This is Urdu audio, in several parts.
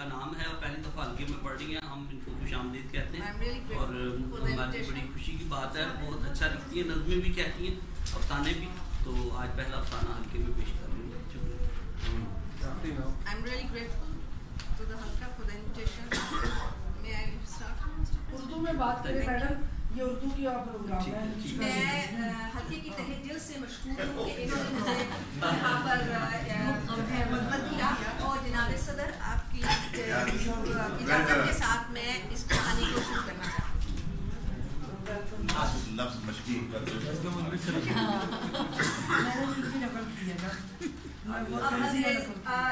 کا نام ہے اور پہلی دفعہ حلقے میں پڑھ رہی ہیں, ہم ان کو خوش آمدید کہتے ہیں اور ہماری بڑی خوشی کی بات ہے. بہت اچھا لکھتی ہیں, نظمیں بھی کہتی ہیں, افسانے بھی. تو آج پہلا افسانہ حلقے میں پیش کر رہی ہوں. I'm really grateful to the Halqa for the invitation. May I start? Urdu میں بات کریں میڈم, یہ اردو کی آپ پروگرام ہے. میں حلقے کی تہہ دل سے مشکور ہوں کہ انہوں نے مجھے یہاں پر مدعو کیا, اور جناب صدر آپ کی اجازت کے ساتھ میں اس کہانی کو شروع کرنا چاہتی ہوں. لفظ مشکی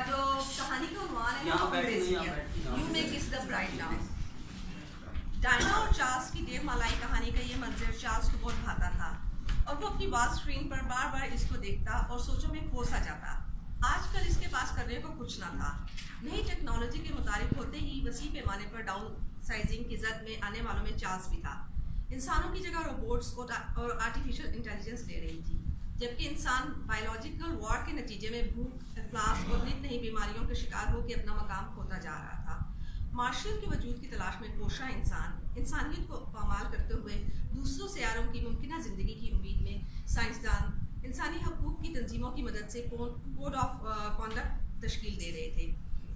جو کہانی کا عنوان ہے یو میں کس دا برائٹ ناؤ. ڈائنا اور چارلز کی ڈیو مالائی کہانی کا یہ منظر چارلز کو بہت بھاتا تھا اور وہ اپنی بات اسکرین پر بار بار اس کو دیکھتا اور سوچوں میں کھو سا جاتا. آج کل اس کے پاس کرنے کو کچھ نہ تھا. نئی ٹیکنالوجی کے متعارف ہوتے ہی وسیع پیمانے پر ڈاؤن سائزنگ کی زد میں آنے والوں میں چارلز بھی تھا. انسانوں کی جگہ روبوٹس اور آرٹیفیشل انٹیلیجنس لے رہی تھی, جبکہ انسان بایولوجیکل وار کے نتیجے میں بھوک, افلاس اور نئی نئی بیماریوں کے شکار ہو کے اپنا مقام کھوتا جا رہا تھا. مارشل کے وجود کی تلاش میں کوشاں انسان انسانیت کو پامال کرتے ہوئے دوسروں سیاروں کی ممکنہ زندگی کی امید میں سائنسدان انسانی حقوق کی تنظیموں کی مدد سے کوڈ آف کانڈکٹ تشکیل دے رہے تھے.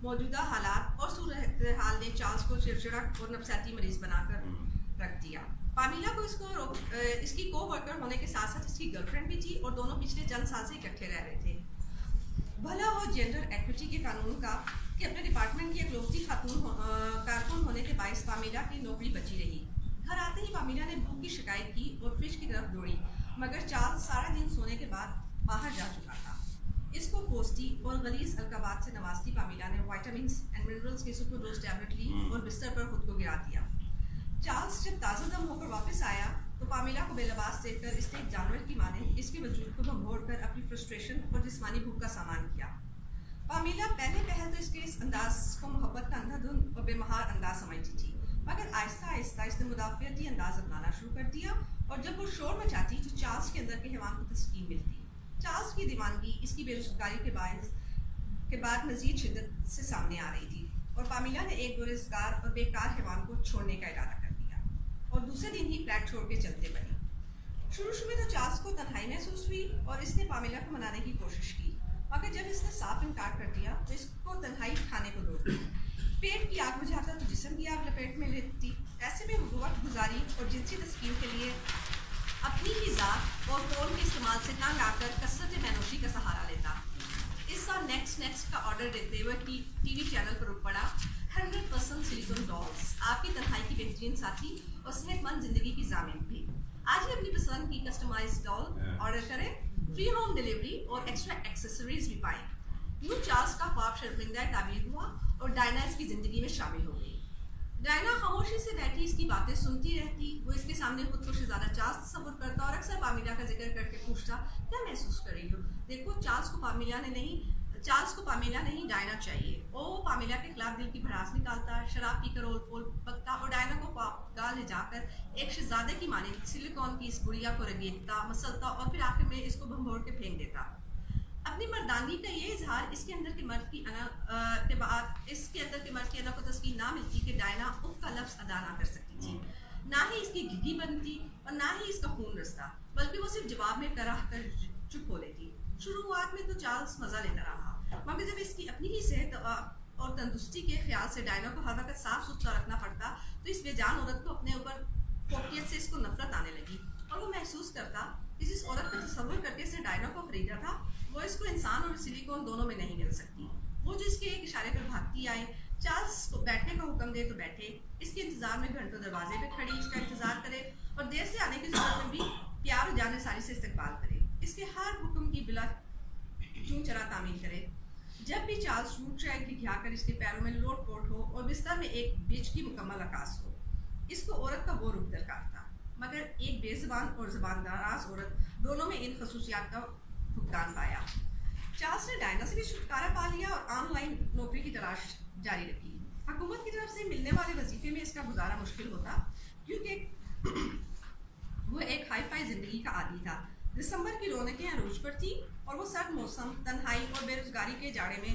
موجودہ حالات اور صورتحال نے چارلز کو چڑچڑا اور نفسیاتی مریض بنا کر رکھ دیا. پامیلا کو اس کی کو ورکر ہونے کے ساتھ ساتھ اس کی گرل فرینڈ بھی تھی اور دونوں پچھلے چند سال سے اکٹھے رہ رہے تھے. بھلا ہو جینڈر ایکوٹی کے قانون کا کہ اپنے ڈپارٹمنٹ کی اکلوتی کارکن ہونے کے باعث پامیلا کی نوکری بچی رہی. گھر آتے ہی پامیلا نے بھوک کی شکایت کی اور فریج کی طرف دوڑی, مگر چارلز سارا دن سونے کے بعد باہر جا چکا تھا. اس کو کوستی اور غلیظ القابات سے نوازتی پامیلا نے وائٹامنس اینڈ منرلز کی سپر ڈوز ٹیبلٹ لی اور بستر پر خود کو گرا دیا. چارلز جب تازہ دم ہو کر واپس آیا تو پامیلا کو بے لباس دیکھ کر اس نے ایک جانور کی مانند اس کے وجود کو بھنگوڑ کر اپنی فرسٹریشن اور جسمانی بھوک کا سامان کیا. پامیلا پہلے پہل تو اس کے اس انداز کو محبت کا اندھا دھند اور بے مہار انداز سمجھتی تھی, مگر آہستہ آہستہ اس نے مدافعتی انداز اپنانا شروع کر دیا, اور جب وہ شور مچاتی تو چارلز کے اندر کے حیوان کو تسکین ملتی. چارلز کی دیوانگی اس کی بے روزگاری کے بعد مزید شدت سے سامنے آ رہی تھی, اور پامیلا نے ایک بے روزگار اور بیکار حیوان کو چھوڑنے کا ارادہ کر دیا اور دوسرے دن ہی فلیٹ چھوڑ کے چلتے بنی. شروع میں تو چارلز کو تنہائی محسوس ہوئی اور اس نے پامیلا کو منانے کی کوشش کی, مگر جب اس نے صاف انکار کر دیا تو اس کو تنہائی کھانے کو دوڑ دی. پیٹ کی آگ بجھاتا تو جسم کی آگ لپیٹ میں لیتی. ایسے میں وقت گزاری اور جنسی تسکین کے لیے اپنی ہی ذات اور فون کے استعمال سے تنگ آ کر کثرت مینوشی کا سہارا لیتا. اس کا نیکسٹ کا آرڈر دیتے ہوئے ٹی وی چینل پر اٹھ پڑا. 100% سلیکون ڈالز آپ کی تنہائی کی بہترین ساتھی اور صحت مند زندگی کی ضامن بھی. آج ہی اپنی پسند کی کسٹمائز ڈال آرڈر کریں, فری ہوم ڈلیوری اور ایکسٹرا ایکسیسریز بھی پائیں. یوں چارلز کا خواب شرمندہ تعبیر ہوا اور ڈائنا اس کی زندگی میں شامل ہو گئی. ڈائنا خاموشی سے بیٹھی اس کی باتیں سنتی رہتی. وہ اس کے سامنے خود کو شہزادہ چارلز تصور کرتا اور اکثر پامیلا کا ذکر کر کے پوچھتا, کیا محسوس کر رہی ہو؟ دیکھو چارلز کو پامیلا نہیں ڈائنا چاہیے. وہ پامیلا کے خلاف دل کی بھڑاس نکالتا, شراب پی کر رول پول پکتا اور ڈائنا کو پاپگال لے جا کر ایک شہزادے کی مانند سلیکون کی اس گڑیا کو رگیدتا, مسلتا اور پھر آخر میں اس کو بھنبھوڑ کے پھینک دیتا. اپنی مردانگی کا یہ اظہار اس کے اندر کے مرد کی انا کو تسکین نہ ملتی کہ ڈائنا اف کا لفظ ادا نہ کر سکتی تھی. نہ ہی اس کی گھگی بنتی اور نہ ہی اس کا خون رستا, بلکہ وہ صرف جواب میں کراہ کر چپ ہو لیتی. شروعات میں تو چارلز مزہ لیتا رہا, مگر جب اس کی اپنی ہی صحت اور تندرستی کے خیال سے ڈائنا کو ہر وقت صاف ستھرا رکھنا پڑتا تو اس بے جان عورت کو اپنے اوپر فوقیت سے اس کو نفرت آنے لگی, اور وہ محسوس کرتا کہ جس عورت کو تصور کر کے اس نے ڈائنا کو خریدا تھا وہ اس کو انسان اور سلیکون دونوں میں نہیں مل سکتی. وہ جو اس کے ایک اشارے پر بھاگتی آئے, چارلز کو بیٹھنے کا حکم دے تو بیٹھے, اس کے انتظار میں گھنٹوں دروازے پہ کھڑی اس کا انتظار کرے اور دیر سے آنے کی صورت میں بھی پیار و جانثاری سے استقبال کرے, اس کے ہر حکم کی بلا چون چرا تعمیل کرے. جب بھی چارلز روٹ ٹریک کی گھا کر اس کے پیروں میں لوٹ پوٹ ہو اور بستر میں ایک بچ کی مکمل عکاس ہو, اس کو عورت کا وہ رخ درکار تھا, مگر ایک بے زبان اور زبان دراز عورت دونوں میں ان خصوصیات کا فقدان پایا. چارلز نے ڈائنا سے بھی چھٹکارا پا لیا اور آن لائن نوکری کی تلاش جاری رکھی. حکومت کی طرف سے ملنے والے وظیفے میں اس کا گزارا مشکل ہوتا کیونکہ وہ ایک ہائی فائی زندگی کا عادی تھا. دسمبر کی رونقیں عروج پر تھیں اور وہ سرد موسم, تنہائی اور بے روزگاری کے جاڑے میں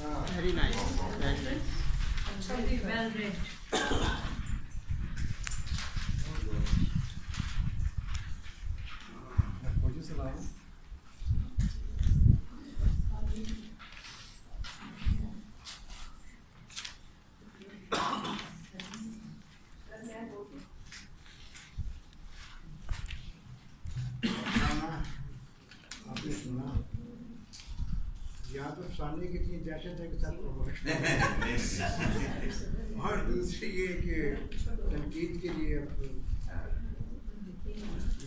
Very nice. Very nice. Very well read. Would you say loud? افسانے کی اتنی دہشت ہے کہ سب اور دوسری یہ کہ تنقید کے لیے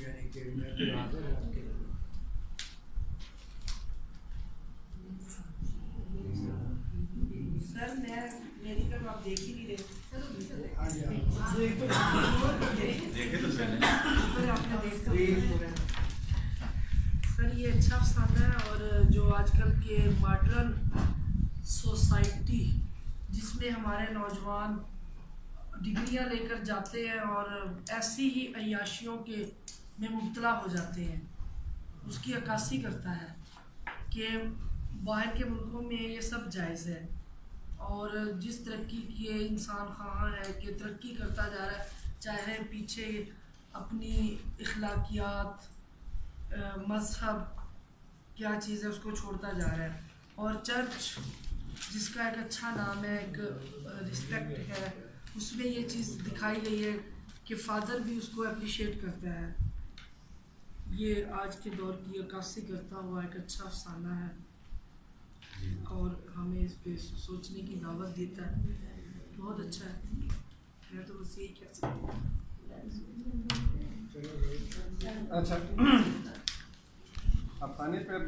یعنی کہ میں تو حاضر ہوں آپ کے سر میری طرف آپ دیکھ ہی نہیں رہے. سر یہ اچھا افسانہ ہے اور جو آج کل کے ماڈرن سوسائٹی جس میں ہمارے نوجوان ڈگریاں لے کر جاتے ہیں اور ایسی ہی عیاشیوں کے میں مبتلا ہو جاتے ہیں اس کی عکاسی کرتا ہے کہ باہر کے ملکوں میں یہ سب جائز ہے اور جس ترقی کی انسان خواہاں ہے کہ ترقی کرتا جا رہا ہے چاہے پیچھے اپنی اخلاقیات مذہب کیا چیز ہے اس کو چھوڑتا جا رہا ہے اور چرچ جس کا ایک اچھا نام ہے ایک رسپیکٹ ہے اس میں یہ چیز دکھائی گئی ہے کہ فادر بھی اس کو اپریشیٹ کرتا ہے. یہ آج کے دور کی عکاسی کرتا ہوا ایک اچھا افسانہ ہے اور ہمیں اس پہ سوچنے کی دعوت دیتا ہے. بہت اچھا ہے. میں تو بس یہی کہہ سکتی ہوں. اچھا افسانے پہ